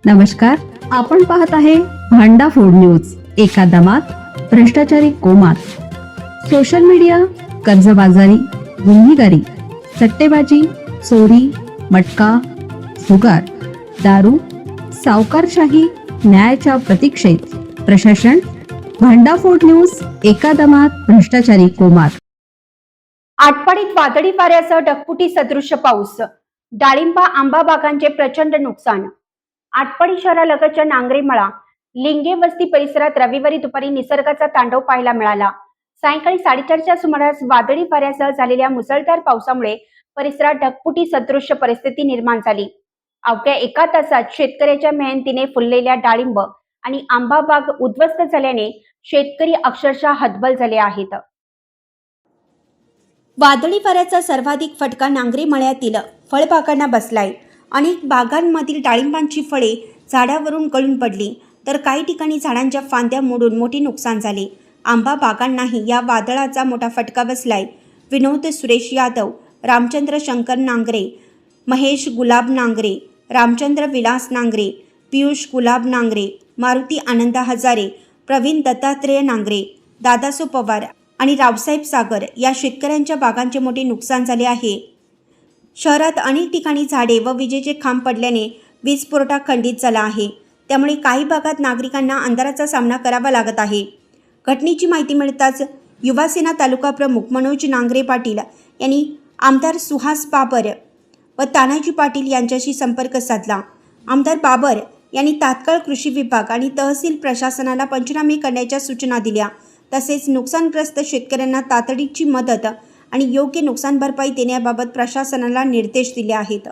नमस्कार, आपण पाहत आहे भांडा फोड न्यूज. एका दमात भ्रष्टाचारी कोमात. सोशल मीडिया, कर्जबाजारी, गुन्हेगारी, सट्टेबाजी, चोरी, मटका, जुगार, दारू, सावकारशाही, न्यायाच्या प्रतीक्षेत प्रशासन. भांडाफोड न्यूज. एका दमात भ्रष्टाचारी कोमात. आटपाडीत वादळी वाऱ्यासह ढगफुटी सदृश्य पाऊस. डाळिंबा आंबा बागांचे प्रचंड नुकसान. आटपाडी शहरालगतच्या नांगरेमळा, लिंगे वस्ती परिसरात रविवारी दुपारी निसर्गाचा तांडव पाहायला मिळाला. सायंकाळी 4:30च्या सुमारास वादळी वाऱ्यासह झालेल्या मुसळधार पावसामुळे परिसरात ढगफुटी सदृश्य परिस्थिती निर्माण झाली. अवघ्या एका तासात शेतकऱ्याच्या मेहनतीने फुललेल्या डाळिंब आणि आंबा बाग उद्ध्वस्त झाल्याने शेतकरी अक्षरशः हतबल झाले आहेत. वादळी वाऱ्याचा सर्वाधिक फटका नांगरे मळ्यातील फळबागांना बसलाय. अनेक बागांमधील डाळिंबांची फळे झाडावरून गळून पडली, तर काही ठिकाणी झाडांच्या फांद्या मोडून मोठे नुकसान झाले. आंबा बागांनाही या वादळाचा मोठा फटका बसलाय. विनोद सुरेश यादव, रामचंद्र शंकर नांगरे, महेश गुलाब नांगरे, रामचंद्र विलास नांगरे, पियुष गुलाब नांगरे, मारुती आनंद हजारे, प्रवीण दत्तात्रेय नांगरे, दादासो पवार आणि रावसाहेब सागर या शेतकऱ्यांच्या बागांचे मोठे नुकसान झाले आहे. शहरात अनेक ठिकाणी झाडे व विजेचे खांब पडल्याने वीज पुरवठा खंडित झाला आहे. त्यामुळे काही भागात नागरिकांना अंधाराचा सामना करावा लागत आहे. घटनेची माहिती मिळताच युवासेना तालुका प्रमुख मनोज नांगरे पाटील यांनी आमदार सुहास बाबर व तानाजी पाटील यांच्याशी संपर्क साधला. आमदार बाबर यांनी तात्काळ कृषी विभाग आणि तहसील प्रशासनाला पंचनामे करण्याच्या सूचना दिल्या. तसेच नुकसानग्रस्त शेतकऱ्यांना तातडीची मदत आणि योग्य नुकसान भरपाई देण्याबाबत प्रशासनाला निर्देश दिले आहेत.